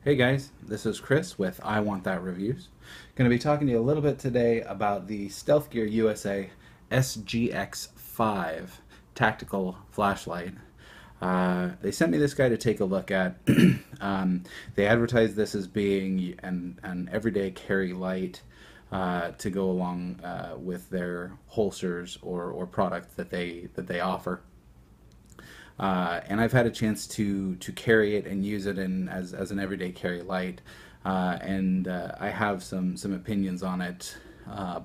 Hey guys, this is Chris with I Want That Reviews. Going to be talking to you a little bit today about the Stealthgear USA SGX-5 tactical flashlight. They sent me this guy to take a look at. They advertised this as being an everyday carry light to go along with their holsters or product that they offer. And I've had a chance to carry it and use it as an everyday carry light, and I have some opinions on it,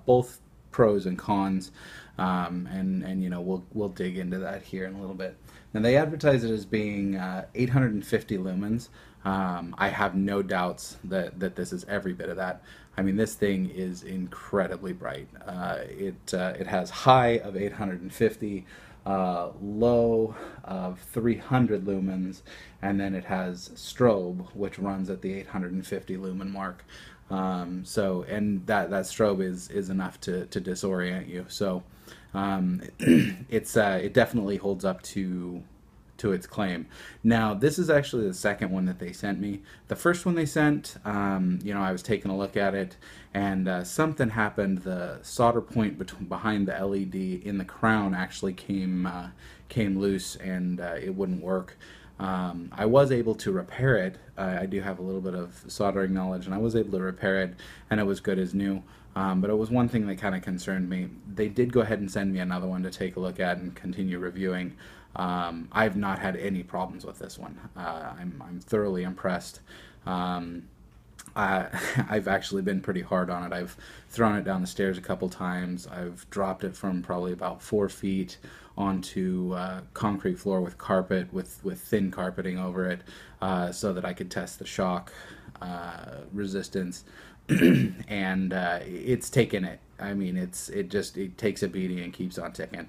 both pros and cons, and you know we'll dig into that here in a little bit. Now they advertise it as being 850 lumens. I have no doubts that this is every bit of that. I mean, this thing is incredibly bright. It has high of 850, low of 300 lumens, and then it has strobe, which runs at the 850 lumen mark. And that strobe is enough to disorient you. So it definitely holds up to its claim. Now, this is actually the second one that they sent me. The first one they sent, I was taking a look at it, and something happened. The solder point behind the LED in the crown actually came loose, and it wouldn't work. I was able to repair it. I do have a little bit of soldering knowledge, and I was able to repair it, and it was good as new. But it was one thing that kind of concerned me. They did go ahead and send me another one to take a look at and continue reviewing. I've not had any problems with this one. I'm thoroughly impressed. I've actually been pretty hard on it. I've thrown it down the stairs a couple times. I've dropped it from probably about 4 feet onto concrete floor with carpet, with thin carpeting over it, so that I could test the shock resistance. And it's taken it. I mean, it takes a beating and keeps on ticking.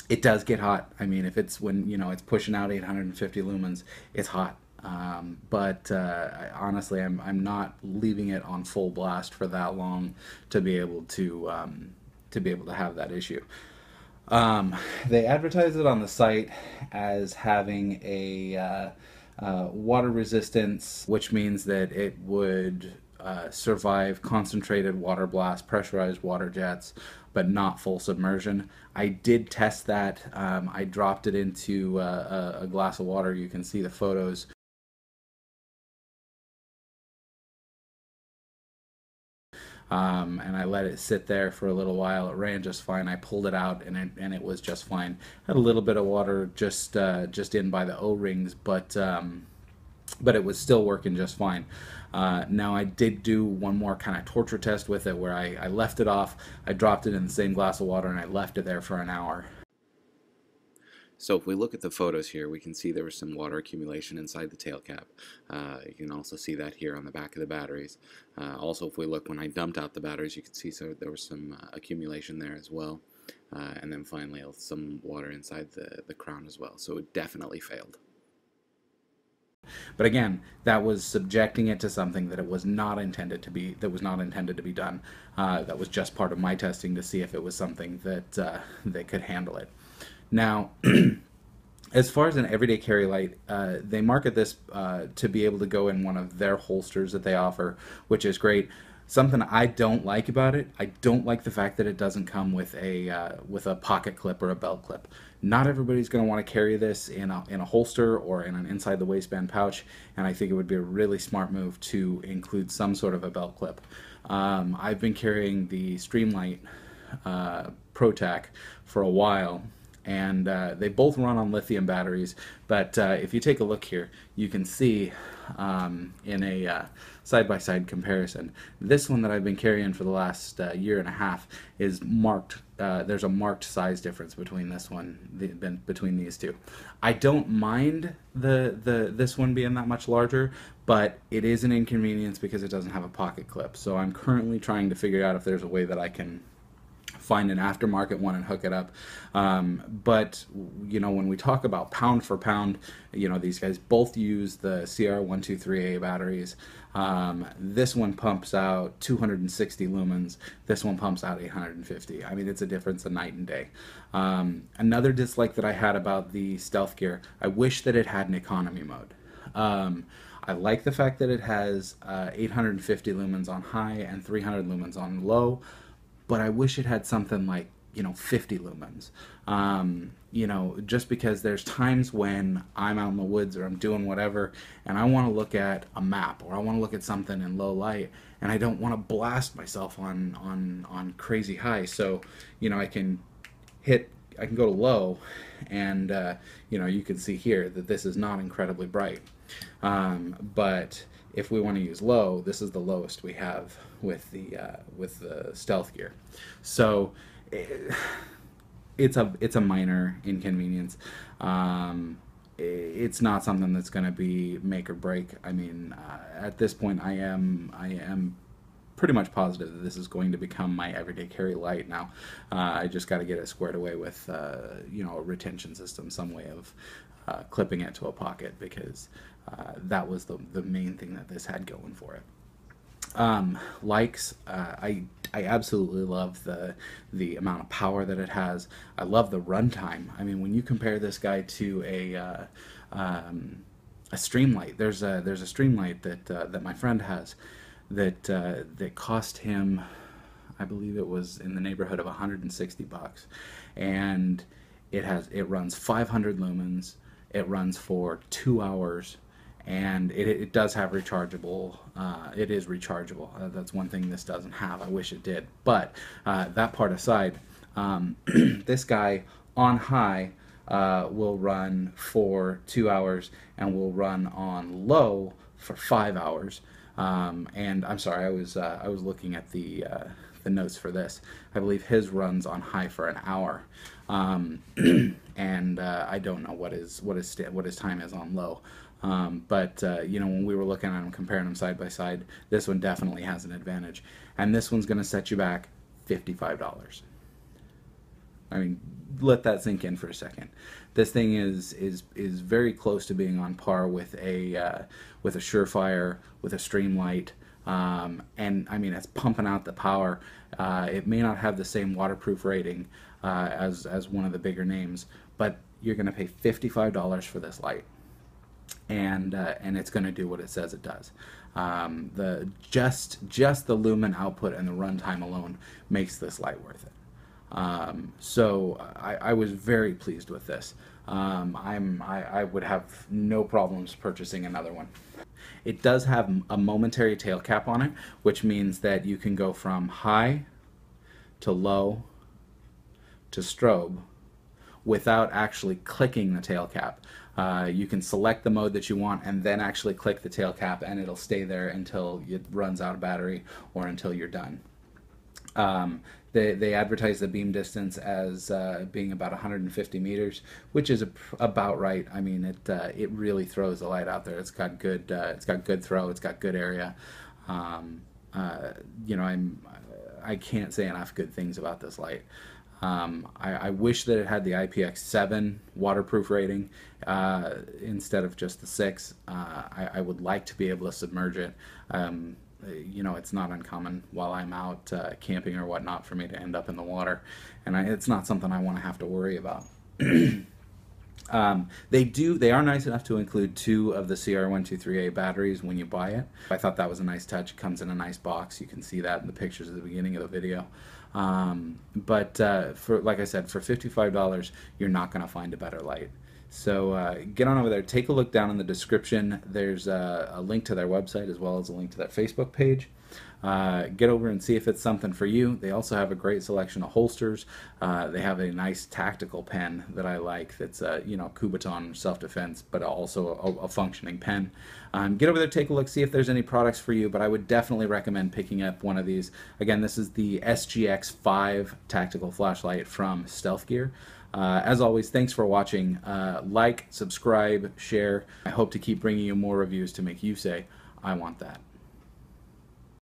It does get hot. I mean, if it's when it's pushing out 850 lumens, it's hot. But honestly, I'm not leaving it on full blast for that long to be able to have that issue. They advertise it on the site as having a water resistance, which means that it would survive concentrated water blast, pressurized water jets, but not full submersion. I did test that. I dropped it into a glass of water. You can see the photos. And I let it sit there for a little while. It ran just fine. I pulled it out, and it was just fine. Had a little bit of water just in by the O-rings, but it was still working just fine. Now I did do one more kind of torture test with it where I left it off, I dropped it in the same glass of water, and I left it there for an hour. So if we look at the photos here, we can see there was some water accumulation inside the tail cap. You can also see that here on the back of the batteries. Also, if we look when I dumped out the batteries, you can see there was some accumulation there as well. And then finally some water inside the crown as well. So it definitely failed. But again, that was subjecting it to something that it was not intended to be. That was not intended to be done. That was just part of my testing to see if it was something that could handle it. Now, as far as an everyday carry light, they market this to be able to go in one of their holsters that they offer, which is great. Something I don't like about it, I don't like the fact that it doesn't come with a pocket clip or a belt clip. Not everybody's going to want to carry this in a holster or in an inside the waistband pouch, and I think it would be a really smart move to include some sort of a belt clip. I've been carrying the Streamlight ProTac for a while, and they both run on lithium batteries, but if you take a look here, you can see in a side-by-side comparison, this one that I've been carrying for the last year and a half is marked. There's a marked size difference between this one, between these two. I don't mind this one being that much larger, but it is an inconvenience because it doesn't have a pocket clip. So I'm currently trying to figure out if there's a way that I can find an aftermarket one and hook it up. But when we talk about pound for pound, these guys both use the CR123A batteries. This one pumps out 260 lumens. This one pumps out 850. I mean, it's a difference of night and day. Another dislike that I had about the Stealthgear, I wish that it had an economy mode. I like the fact that it has 850 lumens on high and 300 lumens on low, but I wish it had something like, 50 lumens. Just because there's times when I'm out in the woods or I'm doing whatever and I want to look at a map or I want to look at something in low light and I don't want to blast myself on crazy high. So, I can go to low and, you can see here that this is not incredibly bright. But if we want to use low, this is the lowest we have with the Stealthgear. So it's a minor inconvenience. It's not something that's going to be make or break. I mean, at this point, I am pretty much positive that this is going to become my everyday carry light now. I just got to get it squared away with a retention system, some way of clipping it to a pocket, because that was the main thing that this had going for it. Likes, I absolutely love the amount of power that it has. I love the runtime. I mean, when you compare this guy to a Streamlight, there's a Streamlight that my friend has that cost him, I believe it was in the neighborhood of $160, and it runs 500 lumens. It runs for 2 hours. And it does have rechargeable. It is rechargeable. That's one thing this doesn't have. I wish it did. But that part aside, this guy on high will run for 2 hours and will run on low for 5 hours. And I'm sorry, I was looking at the notes for this. I believe his runs on high for an hour. And I don't know what his time is on low. But when we were looking at them, comparing them side by side, this one definitely has an advantage, and this one's going to set you back $55. I mean, let that sink in for a second. This thing is very close to being on par with a Surefire, with a Streamlight, and I mean, it's pumping out the power. It may not have the same waterproof rating as one of the bigger names, but you're going to pay $55 for this light. And it's going to do what it says it does. Just the lumen output and the runtime alone makes this light worth it. So I was very pleased with this. I would have no problems purchasing another one. It does have a momentary tail cap on it, which means that you can go from high to low to strobe without actually clicking the tail cap. You can select the mode that you want and then actually click the tail cap, and it'll stay there until it runs out of battery or until you're done. They advertise the beam distance as being about 150 meters, which is about right. I mean, it really throws the light out there. It's got good throw. It's got good area. I can't say enough good things about this light. I wish that it had the IPX7 waterproof rating instead of just the 6. I would like to be able to submerge it. It's not uncommon while I'm out camping or whatnot for me to end up in the water, and it's not something I want to have to worry about. They are nice enough to include 2 of the CR123A batteries when you buy it. I thought that was a nice touch. It comes in a nice box. You can see that in the pictures at the beginning of the video. But like I said, for $55, you're not going to find a better light. So get on over there, take a look down in the description. There's a link to their website as well as a link to their Facebook page. Get over and see if it's something for you. They also have a great selection of holsters. They have a nice tactical pen that I like that's Kubotan self-defense, but also a functioning pen. Get over there, take a look, see if there's any products for you, but I would definitely recommend picking up one of these. Again, this is the SGX-5 tactical flashlight from Stealthgear. As always, thanks for watching. Like, subscribe, share. I hope to keep bringing you more reviews to make you say, I want that.